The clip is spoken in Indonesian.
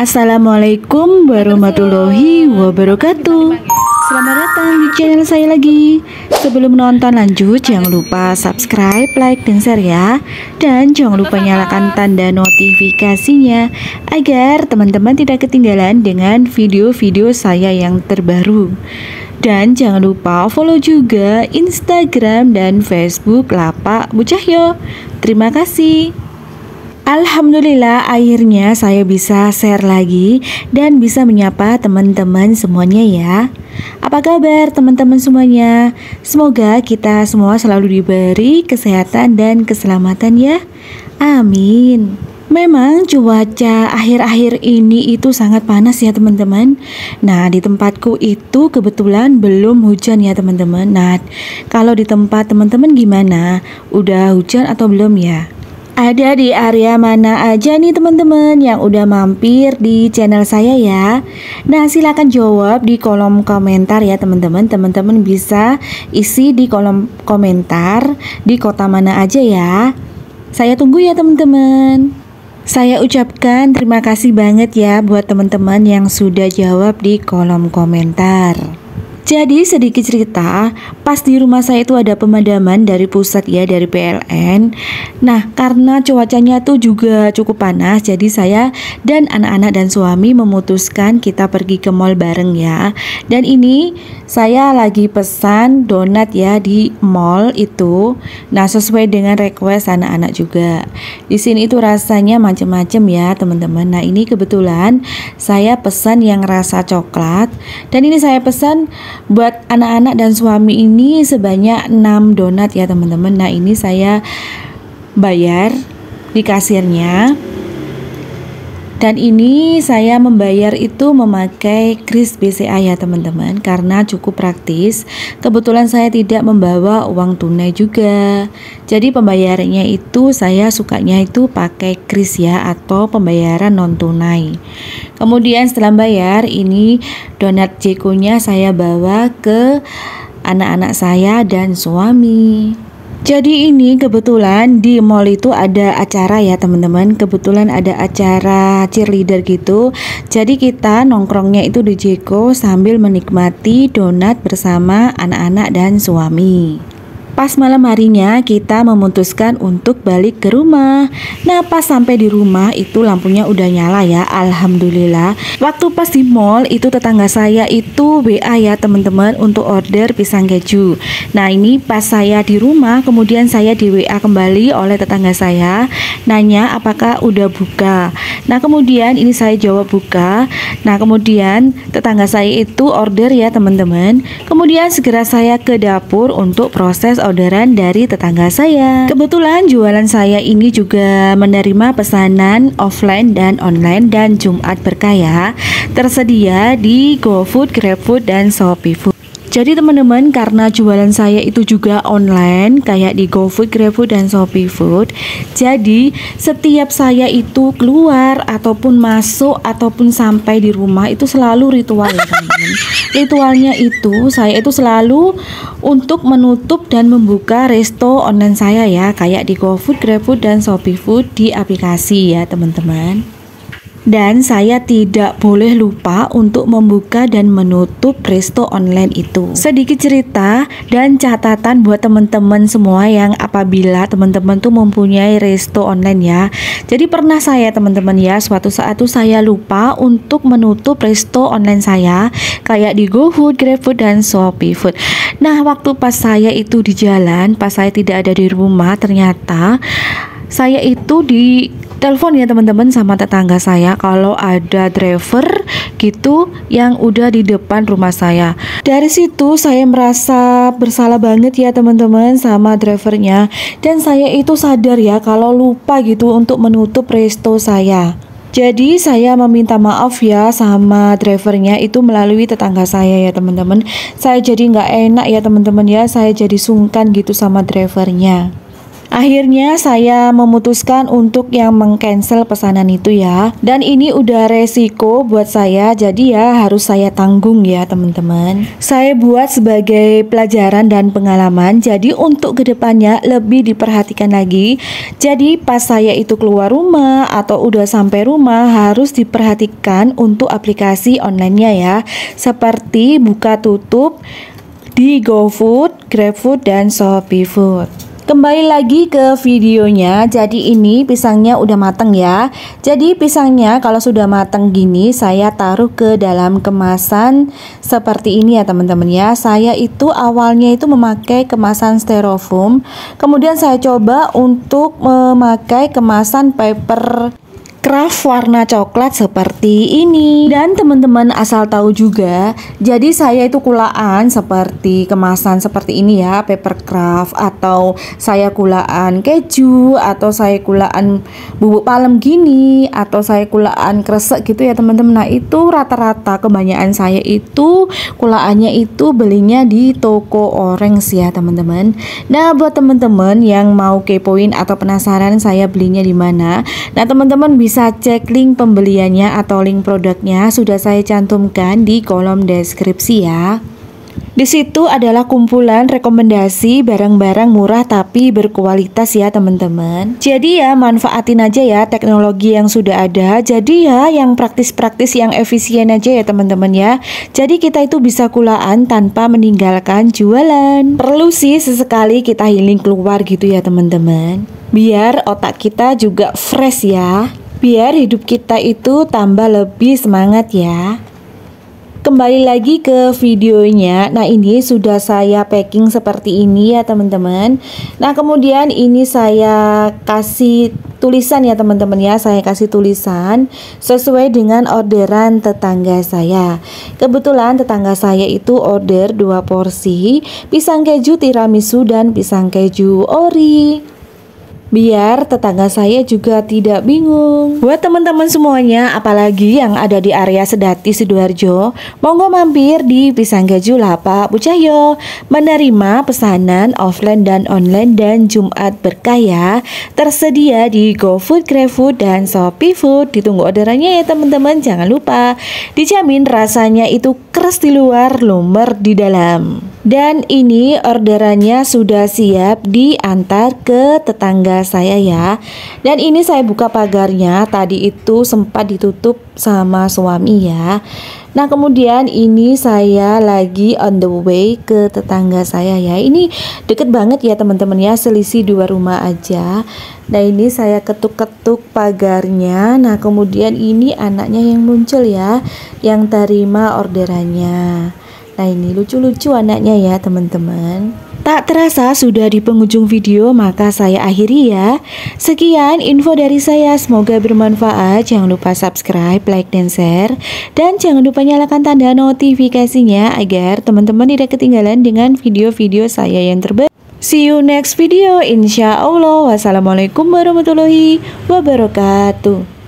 Assalamualaikum warahmatullahi wabarakatuh. Selamat datang di channel saya lagi. Sebelum menonton lanjut, jangan lupa subscribe, like, dan share ya. Dan jangan lupa nyalakan tanda notifikasinya agar teman-teman tidak ketinggalan dengan video-video saya yang terbaru. Dan jangan lupa follow juga Instagram dan Facebook Lapak Bu Cahyo. Terima kasih. Alhamdulillah akhirnya saya bisa share lagi dan bisa menyapa teman-teman semuanya ya. Apa kabar teman-teman semuanya? Semoga kita semua selalu diberi kesehatan dan keselamatan ya. Amin. Memang cuaca akhir-akhir ini itu sangat panas ya teman-teman. Nah, di tempatku itu kebetulan belum hujan ya teman-teman. Nah, kalau di tempat teman-teman gimana? Udah hujan atau belum ya? Ada di area mana aja nih teman-teman yang udah mampir di channel saya ya? Nah, silakan jawab di kolom komentar ya teman-teman. Teman-teman bisa isi di kolom komentar di kota mana aja ya. Saya tunggu ya teman-teman. Saya ucapkan terima kasih banget ya buat teman-teman yang sudah jawab di kolom komentar. Jadi sedikit cerita, pas di rumah saya itu ada pemadaman dari pusat ya, dari PLN. Nah, karena cuacanya tuh juga cukup panas, jadi saya dan anak-anak dan suami memutuskan kita pergi ke mall bareng ya. Dan ini saya lagi pesan donat ya di mall itu. Nah, sesuai dengan request anak-anak juga. Di sini itu rasanya macam-macam ya teman-teman. Nah, ini kebetulan saya pesan yang rasa coklat. Dan ini saya pesan buat anak-anak dan suami ini sebanyak 6 donat ya teman-teman. Nah, ini saya bayar di kasirnya. Dan ini saya membayar itu memakai kris BCA ya teman-teman, karena cukup praktis. Kebetulan saya tidak membawa uang tunai juga. Jadi pembayarannya itu saya sukanya itu pakai kris ya, atau pembayaran non tunai. Kemudian setelah bayar, ini donat Jeko-nya saya bawa ke anak-anak saya dan suami. Jadi ini kebetulan di mall itu ada acara ya teman-teman. Kebetulan ada acara cheerleader gitu. Jadi kita nongkrongnya itu di Jeko sambil menikmati donat bersama anak-anak dan suami. Pas malam harinya kita memutuskan untuk balik ke rumah. Nah, pas sampai di rumah itu lampunya udah nyala ya, alhamdulillah. Waktu pas di mall itu tetangga saya itu WA ya teman-teman untuk order pisang keju. Nah, ini pas saya di rumah kemudian saya di WA kembali oleh tetangga saya, nanya apakah udah buka. Nah, kemudian ini saya jawab buka. Nah, kemudian tetangga saya itu order ya teman-teman. Kemudian segera saya ke dapur untuk proses orderan dari tetangga saya. Kebetulan jualan saya ini juga menerima pesanan offline dan online, dan Jumat Berkah ya, tersedia di GoFood, GrabFood, dan ShopeeFood. Jadi teman-teman, karena jualan saya itu juga online kayak di GoFood, GrabFood, dan ShopeeFood, jadi setiap saya itu keluar ataupun masuk ataupun sampai di rumah itu selalu ritual ya teman-teman. Ritualnya itu saya itu selalu untuk menutup dan membuka resto online saya ya, kayak di GoFood, GrabFood, dan ShopeeFood di aplikasi ya teman-teman. Dan saya tidak boleh lupa untuk membuka dan menutup resto online itu. Sedikit cerita dan catatan buat teman-teman semua yang apabila teman-teman tuh mempunyai resto online ya. Jadi pernah saya teman-teman ya, suatu saat tuh saya lupa untuk menutup resto online saya kayak di GoFood, GrabFood, dan ShopeeFood. Nah, waktu pas saya itu di jalan, pas saya tidak ada di rumah, ternyata saya itu di telepon ya teman-teman sama tetangga saya kalau ada driver gitu yang udah di depan rumah saya. Dari situ saya merasa bersalah banget ya teman-teman sama drivernya, dan saya itu sadar ya kalau lupa gitu untuk menutup resto saya. Jadi saya meminta maaf ya sama drivernya itu melalui tetangga saya ya teman-teman. Saya jadi nggak enak ya teman-teman ya, saya jadi sungkan gitu sama drivernya. Akhirnya saya memutuskan untuk yang meng-cancel pesanan itu ya. Dan ini udah resiko buat saya, jadi ya harus saya tanggung ya teman-teman. Saya buat sebagai pelajaran dan pengalaman, jadi untuk kedepannya lebih diperhatikan lagi. Jadi pas saya itu keluar rumah atau udah sampai rumah harus diperhatikan untuk aplikasi online-nya ya. Seperti buka tutup di GoFood, GrabFood, dan ShopeeFood. Kembali lagi ke videonya. Jadi ini pisangnya udah mateng ya. Jadi pisangnya kalau sudah mateng gini saya taruh ke dalam kemasan seperti ini ya teman-teman ya. Saya itu awalnya itu memakai kemasan styrofoam, kemudian saya coba untuk memakai kemasan paper craft warna coklat seperti ini. Dan teman-teman asal tahu juga, jadi saya itu kulaan seperti kemasan seperti ini ya, paper craft, atau saya kulaan keju, atau saya kulaan bubuk palem gini, atau saya kulaan kresek gitu ya teman-teman. Nah itu rata-rata kebanyakan saya itu kulaannya itu belinya di toko orange ya teman-teman. Nah buat teman-teman yang mau kepoin atau penasaran saya belinya di mana, nah teman-teman bisa cek link pembeliannya atau link produknya sudah saya cantumkan di kolom deskripsi ya. Di situ adalah kumpulan rekomendasi barang-barang murah tapi berkualitas ya teman-teman. Jadi ya manfaatin aja ya teknologi yang sudah ada. Jadi ya yang praktis-praktis, yang efisien aja ya teman-teman ya. Jadi kita itu bisa kulaan tanpa meninggalkan jualan. Perlu sih sesekali kita healing keluar gitu ya teman-teman. Biar otak kita juga fresh ya. Biar hidup kita itu tambah lebih semangat ya. Kembali lagi ke videonya. Nah ini sudah saya packing seperti ini ya teman-teman. Nah kemudian ini saya kasih tulisan ya teman-teman ya. Saya kasih tulisan sesuai dengan orderan tetangga saya. Kebetulan tetangga saya itu order 2 porsi pisang keju tiramisu dan pisang keju ori, biar tetangga saya juga tidak bingung. Buat teman-teman semuanya, apalagi yang ada di area Sedati Sidoarjo, monggo mampir di Pisang Keju Lapak Bu Cahyo. Menerima pesanan offline dan online dan Jumat berkah ya. Tersedia di GoFood, GrabFood, dan ShopeeFood. Ditunggu orderannya ya teman-teman, jangan lupa. Dijamin rasanya itu keras di luar, lumer di dalam. Dan ini orderannya sudah siap diantar ke tetangga saya ya. Dan ini saya buka pagarnya, tadi itu sempat ditutup sama suami ya. Nah kemudian ini saya lagi on the way ke tetangga saya ya. Ini deket banget ya teman-teman ya, selisih 2 rumah aja. Nah ini saya ketuk-ketuk pagarnya. Nah kemudian ini anaknya yang muncul ya, yang terima orderannya. Nah ini lucu-lucu anaknya ya teman-teman. Tak terasa sudah di penghujung video, maka saya akhiri ya. Sekian info dari saya, semoga bermanfaat. Jangan lupa subscribe, like, dan share. Dan jangan lupa nyalakan tanda notifikasinya agar teman-teman tidak ketinggalan dengan video-video saya yang terbaru. See you next video, insya Allah. Wassalamualaikum warahmatullahi wabarakatuh.